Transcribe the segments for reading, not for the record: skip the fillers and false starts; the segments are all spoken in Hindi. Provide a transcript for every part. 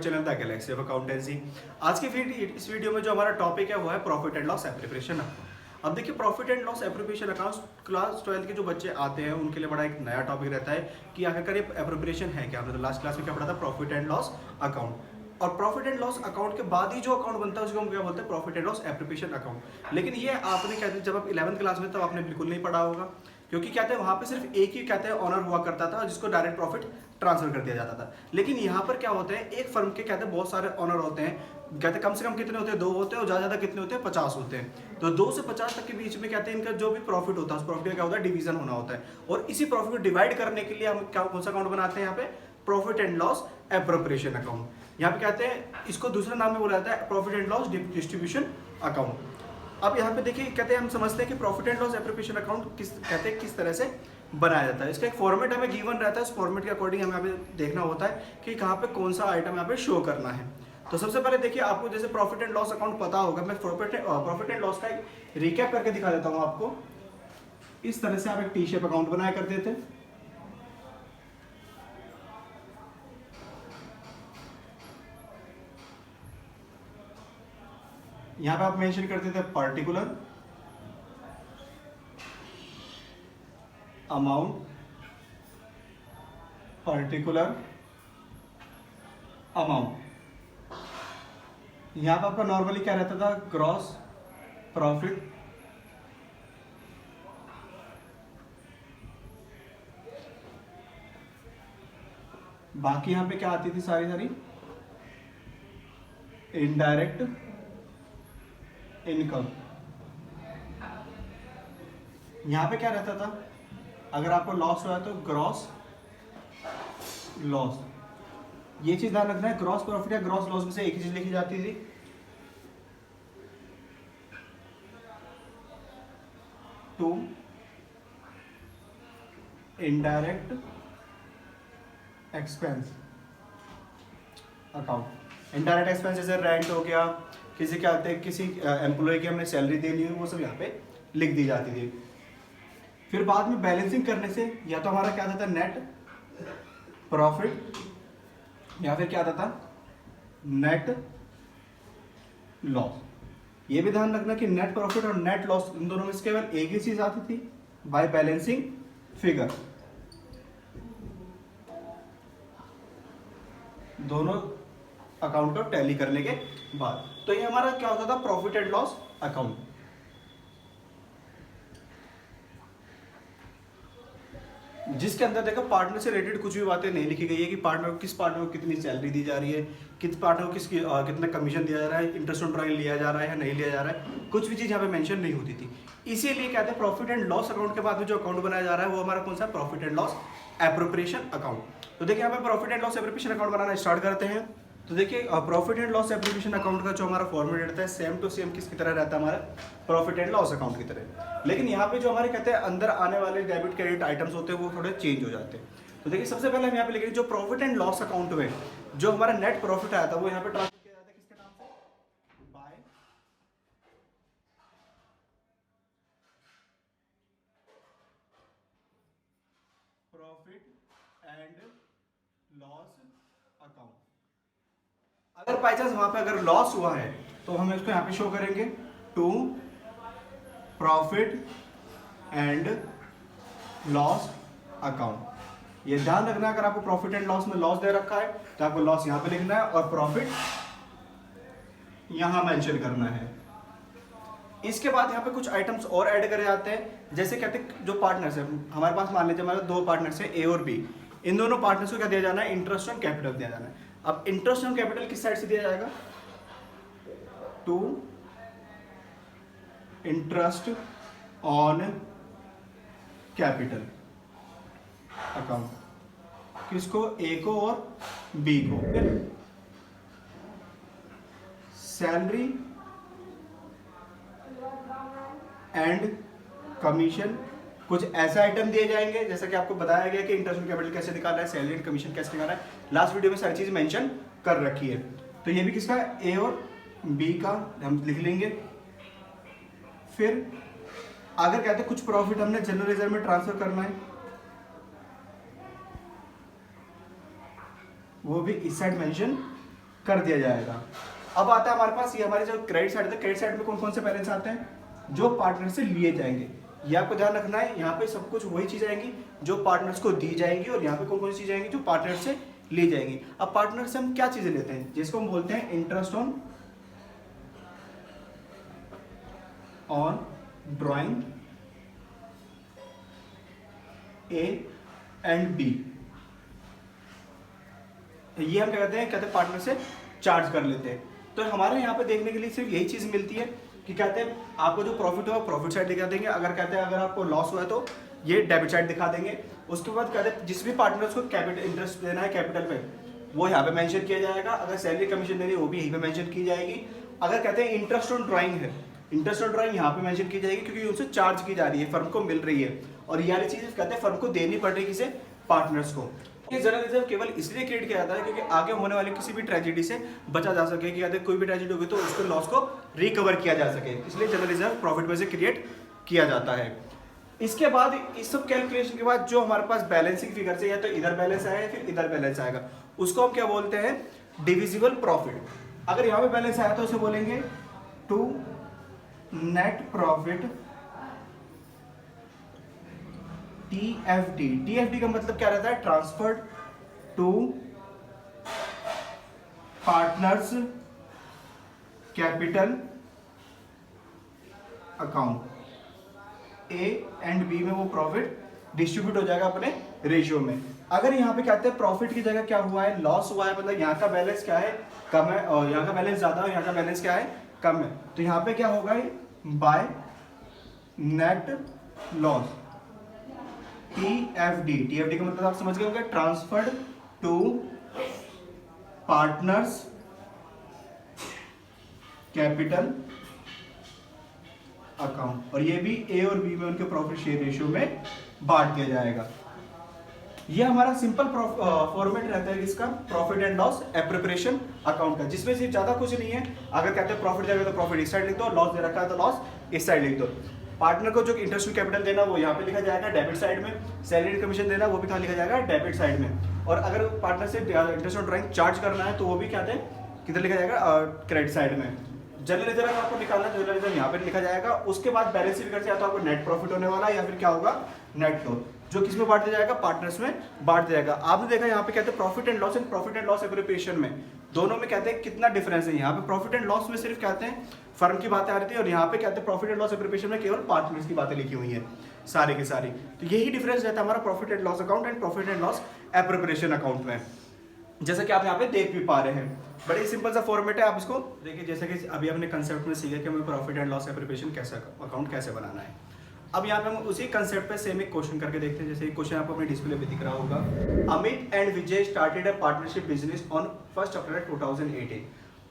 Channel the Galaxy of accountancy. आज के इस वीडियो में जो हमारा टॉपिक है वो है profit and loss appropriation account. अब देखिए profit and loss appropriation account class 12 के जो बच्चे आते हैं उनके लिए बड़ा एक नया टॉपिक रहता है कि आखिरकार ये एप्रोप्रिएशन है क्या। हमने तो लास्ट क्लास में क्या पढ़ा था, प्रॉफिट एंड लॉस अकाउंट। और प्रॉफिट एंड लॉस अकाउंट के बाद ही जो अकाउंट बनता है उसको हम क्या बोलते हैं, profit and loss appropriation account. लेकिन ये आपने कहते हैं जब आप 11th क्लास में तब आपने बिल्कुल नहीं पढ़ा होगा, क्योंकि कहते हैं वहां पे सिर्फ एक ही कहते हैं ऑनर हुआ करता था जिसको डायरेक्ट प्रॉफिट ट्रांसफर कर दिया जाता था। लेकिन यहाँ पर क्या होता है, एक फर्म के कहते हैं बहुत सारे ऑनर होते हैं, कहते हैं कम से कम कितने होते हैं, 2 होते हैं, और ज़्यादा कितने होते हैं, 50 होते हैं। तो 2 से 50 तक के बीच में कहते हैं इनका जो भी प्रॉफिट होता है उस प्रॉफिट का क्या होता है, डिवीजन होना होता है। और इसी प्रॉफिट को डिवाइड करने के लिए हम क्या कौन सा अकाउंट बनाते हैं यहाँ पे, profit and loss appropriation account. यहाँ पे कहते हैं इसको दूसरा नाम में बोला जाता है profit and loss distribution account. अब यहाँ पे देखिए कहते हैं हम समझते हैं कि profit and loss appropriation account किस तरह से बनाया जाता है। इसका एक फॉर्मेट हमें गिवन रहता है, उस फॉर्मेट के अकॉर्डिंग हमें यहाँ पे देखना होता है कि कहाँ पे कौन सा आइटम यहाँ पे शो करना है। तो सबसे पहले देखिए आपको जैसे प्रॉफिट एंड लॉस अकाउंट पता होगा, मैं प्रॉफिट एंड लॉस का एक रिकैप करके दिखा देता हूँ आपको। इस तरह से आप एक टी शेप अकाउंट बनाया करते थे। यहाँ पे आप मेंशन करते थे पर्टिकुलर अमाउंट, पर्टिकुलर अमाउंट। यहां पर आपका नॉर्मली क्या रहता था, ग्रॉस प्रॉफिट, बाकी यहां पे क्या आती थी, सारी इनडायरेक्ट इनकम। यहां पे क्या रहता था, अगर आपको लॉस हुआ तो ग्रॉस लॉस। ये चीज ध्यान रखना है, ग्रॉस प्रॉफिट या ग्रॉस लॉस में से एक ही चीज लिखी जाती थी। To indirect expense account. Indirect expense जैसे रेंट हो गया, किसी क्या आते हैं, किसी एम्प्लॉय की हमने सैलरी देनी हुई, वो सब यहाँ पे लिख दी जाती थी। फिर बाद में बैलेंसिंग करने से या तो हमारा क्या आता था, नेट प्रॉफिट, या फिर क्या आता था, नेट लॉस। ये भी ध्यान रखना कि नेट प्रॉफिट और नेट लॉस इन दोनों में से केवल एक ही चीज आती थी, बाय बैलेंसिंग फिगर। दोनों अकाउंट को टैली करने के बाद तो ये हमारा क्या होता था, प्रॉफिट एंड लॉस अकाउंट। जिसके अंदर देखो पार्टनर से रिलेटेड कुछ भी बातें नहीं लिखी गई है कि पार्टनर को किस पार्टनर को कितनी सैलरी दी जा रही है, किस पार्टनर को कितना कमीशन दिया जा रहा है, इंटरेस्ट ऑन ड्राइंग लिया जा रहा है या नहीं लिया जा रहा है, कुछ भी चीज़ यहाँ पे मेंशन नहीं होती थी। इसीलिए कहते हैं प्रॉफिट एंड लॉस अकाउंट के बाद में जो अकाउंट बनाया जा रहा है वो हमारा कौन सा, profit and loss appropriation account. तो देखिए यहाँ पे profit and loss appropriation account banana start करते हैं। तो देखिए profit and loss appropriation account का जो हमारा फॉर्मेट रहता है सेम टू सेम किसकी तरह रहता है, हमारा प्रॉफिट एंड लॉस अकाउंट की तरह। लेकिन यहाँ पे जो हमारे कहते हैं अंदर आने वाले डेबिट क्रेडिट आइटम्स होते हैं वो थोड़े चेंज हो जाते हैं। तो देखिए सबसे पहले हम यहाँ पे लिखेंगे जो प्रॉफिट एंड लॉस अकाउंट में जो हमारा नेट प्रॉफिट आया था वो यहाँ पे ट्रांसफर किया जाता है किसके नाम से, by profit and loss account. अगर बाई चांस वहां पे अगर लॉस हुआ है तो हम इसको यहाँ पे शो करेंगे to profit and loss account. ये ध्यान रखना है, अगर आपको प्रॉफिट एंड लॉस में लॉस दे रखा है तो आपको लॉस यहाँ पे लिखना है और प्रॉफिट यहाँ मेंशन करना है। इसके बाद यहाँ पे कुछ आइटम्स और ऐड करे जाते हैं, जैसे कहते हैं जो पार्टनर्स है हमारे पास, मान लीजिए हमारे 2 पार्टनर्स है ए और बी। इन दोनों पार्टनर्स को क्या दिया जाना है, इंटरेस्ट ऑन कैपिटल दिया जाना है। अब इंटरेस्ट ऑन कैपिटल किस साइड से दिया जाएगा, to interest on capital account. किसको, ए को और बी को। फिर सैलरी एंड कमीशन, कुछ ऐसे आइटम दिए जाएंगे जैसा कि आपको बताया गया कि इंटरेस्ट ऑन कैपिटल कैसे निकालना है, सैलरी एंड कमीशन कैसे निकालना है, लास्ट वीडियो में सारी चीज मेंशन कर रखी है। तो ये भी किसका, ए और बी का हम लिख लेंगे। फिर अगर कहते हैं कुछ प्रॉफिट हमने जनरल रिजर्व में ट्रांसफर करना है वो भी इस साइड मेंशन कर दिया जाएगा। अब आता है हमारे पास ये हमारे जो क्रेडिट साइड है, क्रेडिट साइड में कौन कौन से बैलेंस आते हैं, जो पार्टनर से लिए जाएंगे। ये आपको ध्यान रखना है, यहाँ पे सब कुछ वही चीज आएंगी जो पार्टनर्स को दी जाएंगी, और यहाँ पे कौन कौन सी चीज आएंगी जो पार्टनर से ली जाएंगी। अब पार्टनर से हम क्या चीजें लेते हैं, जिसको हम बोलते हैं interest on drawing A and B. ये हम क्या कहते हैं पार्टनर से चार्ज कर लेते हैं। तो हमारे यहाँ पे देखने के लिए सिर्फ यही चीज मिलती है कि कहते हैं आपको जो प्रॉफिट हुआ प्रॉफिट साइड दिखा देंगे, अगर कहते हैं अगर आपको लॉस हुआ है तो ये डेबिट साइड दिखा देंगे। उसके बाद कहते हैं जिस भी पार्टनर्स को कैपिटल इंटरेस्ट देना है कैपिटल पे, वो यहाँ पे मेंशन किया जाएगा। अगर सैलरी कमीशन देनी है वो भी यहीं पे मेंशन की जाएगी। अगर कहते हैं इंटरेस्ट ऑन ड्राइंग है, इंटरेस्ट ऑन ड्राइंग यहाँ पे मेंशन की जाएगी क्योंकि उनसे चार्ज की जा रही है, फर्म को मिल रही है, और ये वाली चीज कहते हैं फर्म को देनी पड़ रही है किसे, पार्टनर्स को। ये जनरल रिजर्व केवल इसलिए क्रिएट किया जाता है क्योंकि आगे होने वाली किसी भी ट्रेजेडी से बचा जा सके, कि कोई भी ट्रेजेडी होगी तो उसके लॉस को रिकवर किया जा सके, इसलिए जनरल रिजर्व प्रॉफिट में से क्रिएट किया जाता है। इसके बाद इस सब कैलकुलेशन के बाद जो हमारे पास बैलेंसिंग फिगर से या तो इधर बैलेंस आएगा फिर इधर बैलेंस आएगा, उसको हम क्या बोलते हैं, डिविजिबल प्रॉफिट। अगर यहाँ पे बैलेंस आया तो उसे बोलेंगे to net profit TFD। TFD का मतलब क्या रहता है, transferred to partners capital account. A and B में वो प्रॉफिट डिस्ट्रीब्यूट हो जाएगा अपने रेशियो में। अगर यहाँ पे कहते हैं प्रॉफिट की जगह क्या हुआ है, लॉस हुआ है, मतलब यहाँ का बैलेंस क्या है, कम है, और यहाँ का बैलेंस ज्यादा है, यहाँ का बैलेंस क्या है, कम है, तो यहाँ पे क्या होगा, बाय नेट लॉस। TFD का मतलब आप समझ गए होंगे, transferred to partners capital account, और ये भी ए और बी में उनके प्रॉफिट शेयर रेशियो में बांट दिया जाएगा। ये हमारा सिंपल फॉर्मेट रहता है इसका, profit and loss appropriation account का, जिसमें सिर्फ ज्यादा कुछ नहीं है। अगर कहते हैं प्रॉफिट जाएगा तो प्रॉफिट इस साइड लिख दो, लॉस दे रखा है तो लॉस इस साइड लिख दो। पार्टनर को जो इंटरेस्ट कैपिटल देना वो यहाँ पे लिखा जाएगा डेबिट साइड में, सैलरी कमीशन देना वो भी कहाँ लिखा जाएगा, डेबिट साइड में। और अगर पार्टनर से इंटरेस्ट ऑन ड्राइंग चार्ज करना है तो वो भी कहते हैं किधर लिखा जाएगा, क्रेडिट साइड में। जनरल रिजर्व आपको निकालना है, जनरल रिजर्व यहाँ पे लिखा जाएगा। उसके बाद बैलेंस फिगर से या तो आपको नेट प्रॉफिट होने वाला है या फिर क्या होगा, नेट लॉस, जो किस में बांट दिया जाएगा, पार्टनर्स में बांट दिया जाएगा। आपने देखा यहाँ पे कहते हैं profit and loss, and profit and loss appropriation में दोनों में कहते हैं कितना डिफरेंस है। यहाँ पे प्रॉफिट एंड लॉस में सिर्फ कहते हैं फर्म की बातें आ रही थी, और यहाँ पे कहते हैं प्रॉफिट एंड लॉस एप्रोप्रिएशन में केवल पार्टनर्स की बातें लिखी हुई है सारी की सारी। तो यही डिफरेंस रहता है हमारा profit and loss account and profit and loss appropriation account में, जैसा कि आप यहाँ पे देख भी पा रहे हैं। बड़ी सिंपल सा फॉर्मेट है, आप इसको देखिए। जैसे कि अभी हमने कंसेप्ट में सीखा कि हमें प्रॉफिट एंड लॉस एप्रोप्रिएशन कैसे अकाउंट कैसे बनाना है। अब यहाँ पे हम उसी कंसेप्ट पे सेम एक क्वेश्चन करके देखते हैं। जैसे क्वेश्चन आपको अपने डिस्प्ले पे दिख रहा होगा, Amit and Vijay started a partnership business on 1 अप्रैल 2018।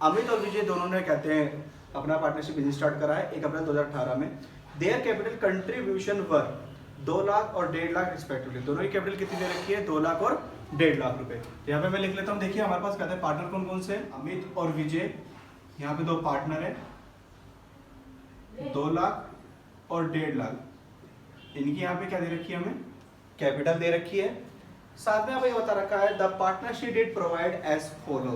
अमित और विजय दोनों ने कहते हैं अपना पार्टनरशिप बिजनेस स्टार्ट करा है 1 अप्रैल 2018 में। देयर कैपिटल कंट्रीब्यूशन वर 2 लाख और 1.5 लाख रिस्पेक्टिवली। दोनों की कैपिटल कितनी दे रखी है, 2 लाख और 1.5 लाख रुपए। यहाँ पे मैं लिख लेता हूँ, देखिए हमारे पास कहते हैं पार्टनर कौन कौन से, अमित और विजय। यहाँ पे 2 पार्टनर है, 2 लाख और 1.5 लाख। इनकी यहाँ पे क्या दे रखी है, हमें कैपिटल दे रखी है। साथ में यहाँ पे बता रखा है the partnership deed provide as follow.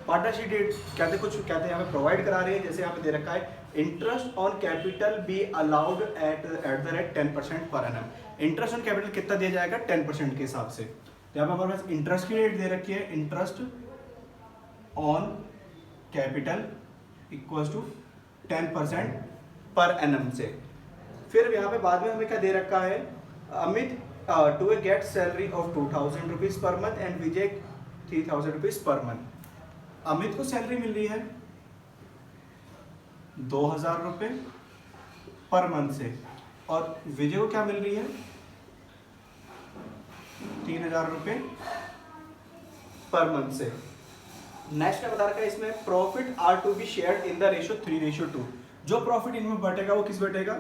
Partnership deed कहते कुछ कहते हैं यहाँ पे प्रोवाइड करा रही है, जैसे यहाँ पे दे रखा है interest on capital be allowed at the rate 10% per annum. Interest on capital कितना दिया जाएगा, 10% के हिसाब से। तो यहाँ पे हमारे पास इंटरेस्ट की रेट दे रखी है, interest on capital equals to 10% per annum से। फिर यहाँ पे बाद में हमें क्या दे रखा है, Amit to get salary of 2000 rupees per month and Vijay 3000 rupees per month. Amit को सैलरी मिल रही है 2000 रुपये पर मंथ से, और विजय को क्या मिल रही है 3000 रुपये पर मंथ से। नेक्स्ट बता रखा है इसमें, profit are to be shared in the ratio 3:2। जो प्रॉफिट इनमें बटेगा वो किस बटेगा,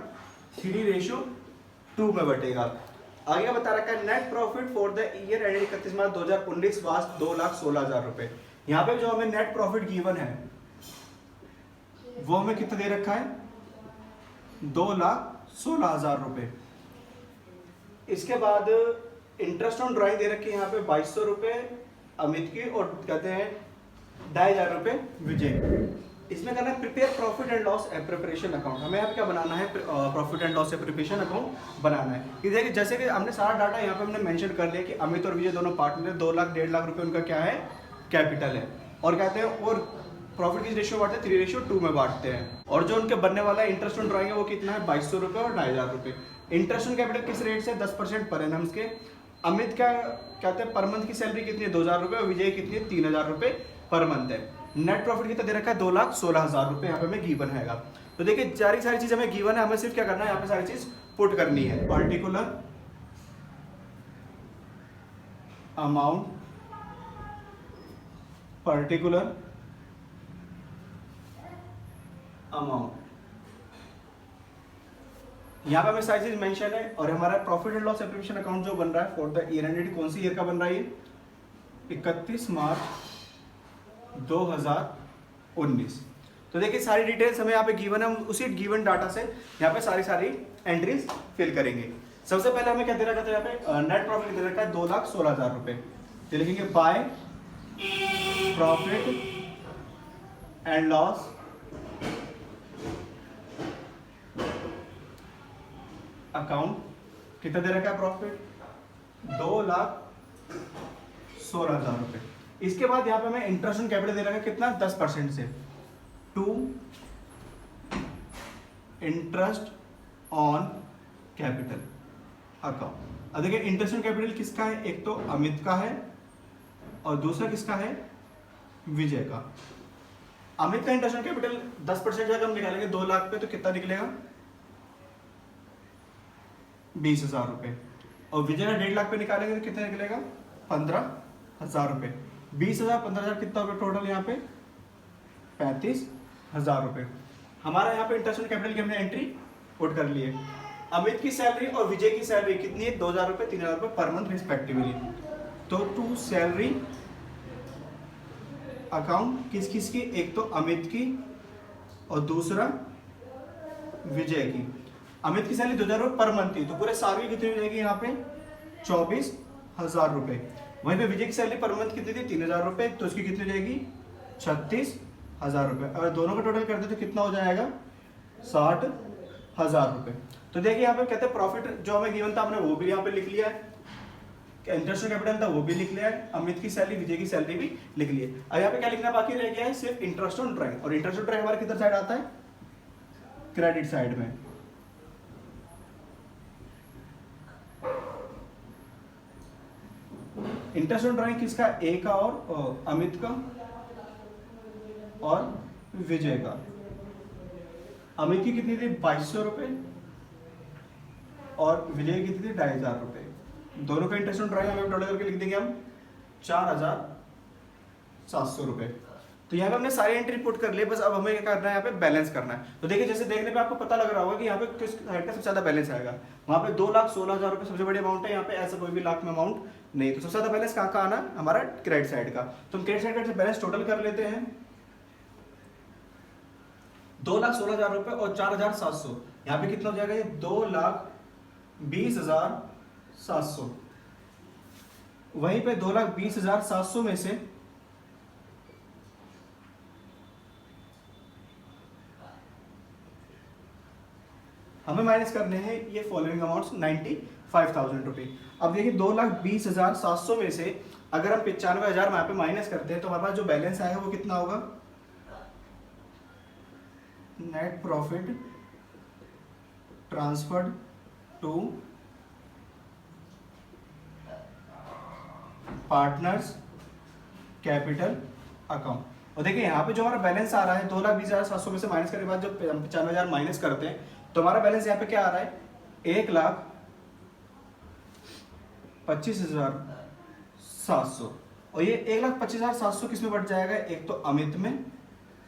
3:2 में बटेगा। आगे बता रखा है net profit for the year ended 31 March 2019 was 2,16,000 रुपए। यहाँ पे जो हमें नेट प्रॉफिट गिवन है वो हमें कितना दे रखा है, 2,16,000 रुपए। इसके बाद इंटरेस्ट ऑन ड्राइंग दे रखी है यहाँ पे 2200 रुपए अमित की, और कहते हैं ₹2,500 विजय। इसमें करना है prepare profit and loss preparation account. हमें यहाँ पे क्या बनाना है, profit and loss preparation account बनाना है। ये देखिए जैसे कि हमने सारा डाटा यहाँ पे हमने मेंशन कर लिया कि अमित और विजय दोनों पार्टनर है, 2 लाख 1.5 लाख रुपए उनका क्या है, कैपिटल है। और कहते हैं और प्रॉफिट किस रेशियो बांटते हैं, 3:2 में बांटते हैं। और जो उनके बनने वाला है इंटरेस्ट ऑन ड्राइंग है वो कितना है, 2200 रुपये और 2,500 रुपये। इंटरेस्ट ऑन कैपिटल किस रेट से, 10% पर एनम के। अमित क्या कहते हैं, पर मंथ की सैलरी कितनी है, 2,000 रुपये, और विजय कितनी है, 3,000 रुपये पर मंथ है। नेट प्रॉफिट कितना दे रखा है, 2,16,000 रुपये यहाँ पे हमें गिवन है। तो देखिए सारी चीज हमें गिवन है, हमें सिर्फ क्या करना है, यहाँ पे सारी चीज पुट करनी है। पर्टिकुलर अमाउंट, पर्टिकुलर अमाउंट, यहाँ पे हमें सारी चीज मेंशन है। और हमारा profit and loss preparation account जो बन रहा है फॉर द ईयर एंडेड, कौन सी ईयर का बन रहा है ये, 31 मार्च 2019। तो देखिए सारी डिटेल्स हमें यहाँ पे गिवन है, हम उसी गिवन डाटा से यहाँ पे सारी एंट्रीज फिल करेंगे। सबसे पहले हमें क्या दे रखा था, यहाँ पे नेट प्रॉफिट दे रखा है 2,16,000 रुपये। तो लिखेंगे by profit and loss account, कितना दे रखा है प्रॉफिट, 2,16,000 रुपये। इसके बाद यहाँ पे हमें इंटरेस्ट ऑन कैपिटल दे रखा है कितना, 10% से, to interest on capital account. अब देखिए इंटरेस्ट ऑन कैपिटल किसका है, एक तो अमित का है और दूसरा किसका है, विजय का। अमित का इंटरेस्ट ऑन कैपिटल 10% अगर हम निकालेंगे 2 लाख पे तो कितना निकलेगा, 20,000 रुपये। और विजय का 1.5 लाख पे निकालेंगे तो कितना निकलेगा, 15,000 रुपये। 20,000 15,000 कितना होगा टोटल यहाँ पे, 35,000 रुपये। हमारा यहाँ पे इंटरेस्ट ऑन कैपिटल की हमने एंट्री पुट कर ली है। अमित की सैलरी और विजय की सैलरी कितनी है, 2,000 रुपये 3,000 रुपये पर मंथ रिस्पेक्टिवली। तो टू सैलरी अकाउंट किस किस की, एक तो अमित की और दूसरा विजय की। अमित की सैलरी 2,000 रुपये पर मंथ थी, तो पूरे साल की कितनी हो जाएगी यहाँ पे, 24,000 रुपये। वहीं पे विजय की सैलरी पर मंथ कितनी थी, 3,000 रुपये, तो उसकी कितनी हो जाएगी, 36,000 रुपये। अगर दोनों का टोटल करते तो कितना हो जाएगा, 60,000 रुपये। तो देखिए यहाँ पे कहते हैं प्रॉफिट जो हमें गिवन था हमने वो भी यहाँ पे लिख लिया है, इंटरेस्ट कैपिटल था वो भी लिख लिया है, अमित की सैलरी विजय की सैलरी भी लिख ली है। अब यहाँ पे क्या लिखना बाकी रह गया है, सिर्फ इंटरेस्ट ऑन ड्राइंग। और इंटरेस्ट ऑन ड्राइंग हमारे किधर साइड आता है, क्रेडिट साइड में। इंटरेस्ट ऑन ड्राइंग किसका, ए का और अमित का और विजय का। अमित की कितनी थी, 2,200 रुपये और विजय की कितनी थी, 2,500 रुपये। दोनों का इंटरेस्ट ऑन ड्राइंग हमें टोटल करके लिख देंगे हम 4,700 रुपये। तो यहाँ पे हमने सारी एंट्री पुट कर ली, बस अब हमें क्या करना है, यहाँ पे बैलेंस करना है। तो देखिए जैसे देखने पे आपको पता लग रहा होगा कि यहाँ पे किस साइड का सबसे ज्यादा बैलेंस आएगा। वहाँ पे 2,16,000 रुपये सबसे बड़ी अमाउंट है, यहाँ पे ऐसा कोई भी लाख में अमाउंट नहीं। तो सबसे ज्यादा बैलेंस कहाँ का आना, हमारा क्रेडिट साइड का। तो हम क्रेडिट साइड का बैलेंस टोटल कर लेते हैं, 2,16,000 रुपये और 4,700, यहाँ पे कितना हो जाएगा, ये 2,20,700। वहीं पे 2,20,700 में से हमें माइनस करने हैं ये फॉलोइंग अमाउंट्स, 95,000 रुपये। अब देखिए 2,20,700 में से अगर हम 95,000 यहाँ पे माइनस करते हैं तो हमारे पास जो बैलेंस आएगा वो कितना होगा, net profit transferred to partners capital account. और देखिए यहाँ पे जो हमारा बैलेंस आ रहा है 2,20,700 में से माइनस करने के बाद जब 95,000 माइनस करते हैं तो हमारा बैलेंस यहाँ पे क्या आ रहा है, 1,25,700। और ये 1,25,700 किस में बढ़ जाएगा, एक तो अमित में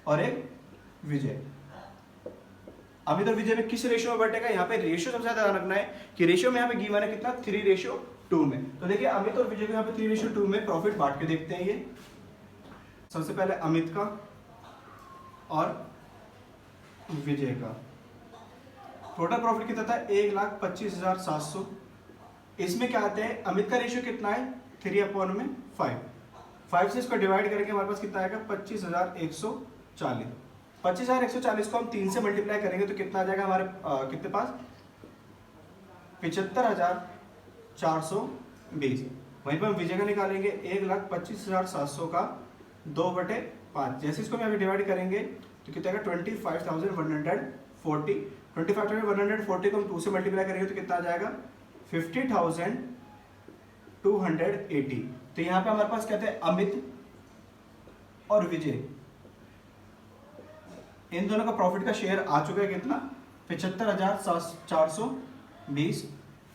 और एक विजय। अमित और विजय में किस रेशियो में बढ़ेगा, यहाँ पे रेशियो सबसे ज्यादा ध्यान रखना है कि रेशियो में यहाँ पे गिवन है कितना, 3:2 में। तो देखिए अमित और विजय को यहाँ पे 3:2 में प्रॉफिट बांट के देखते हैं। ये सबसे पहले अमित का और विजय का टोटल प्रॉफिट कितना था, 1,25,700। इसमें क्या आते हैं, अमित का रेशियो कितना है, 3/5 5 से इसको डिवाइड करेंगे हमारे पास कितना आएगा 25,140। 25,140 को हम 3 से मल्टीप्लाई करेंगे तो कितना आ जाएगा हमारे कितने पास 75,420। वहीं पर हम विजय का निकालेंगे 1,25,700 का 2/5। जैसे इसको हम डिवाइड करेंगे तो कितना आएगा 25,140। 25,140 को हम 2 से मल्टीप्लाई करेंगे तो कितना आ जाएगा 50,280। तो यहाँ पे हमारे पास कहते हैं अमित और विजय, इन दोनों का प्रॉफिट का शेयर आ चुका है कितना 75,420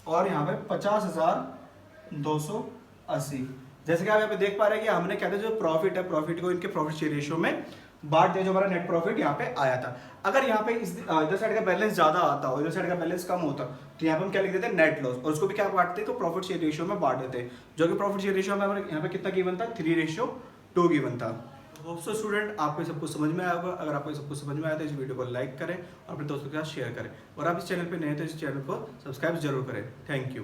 और यहाँ पे 50,280। जैसे कि आप यहाँ पे देख पा रहे हैं कि हमने कहते हैं जो प्रॉफिट है, प्रॉफिट को इनके प्रॉफिट शेयर रेशियो में बांट दिया, जो हमारा नेट प्रॉफिट यहाँ पे आया था। अगर यहाँ पे इधर साइड का बैलेंस ज्यादा आता और इधर साइड का बैलेंस कम होता तो यहाँ पे हम क्या लिख देते हैं नेट लॉस, और उसको भी क्या बांटते हैं तो प्रॉफिट शेयर रेशियो में बांट देते हैं, जो कि प्रॉफिट शेयर रेशियो में हमारे यहाँ पे कितना गिवन था 3:2 गिवन था। होप सो स्टूडेंट आपको सब कुछ समझ में आया होगा। अगर आपको सब कुछ समझ में आया तो इस वीडियो को लाइक करें और अपने दोस्तों के साथ शेयर करें, और आप इस चैनल पर नए हैं तो इस चैनल को सब्सक्राइब जरूर करें। Thank you.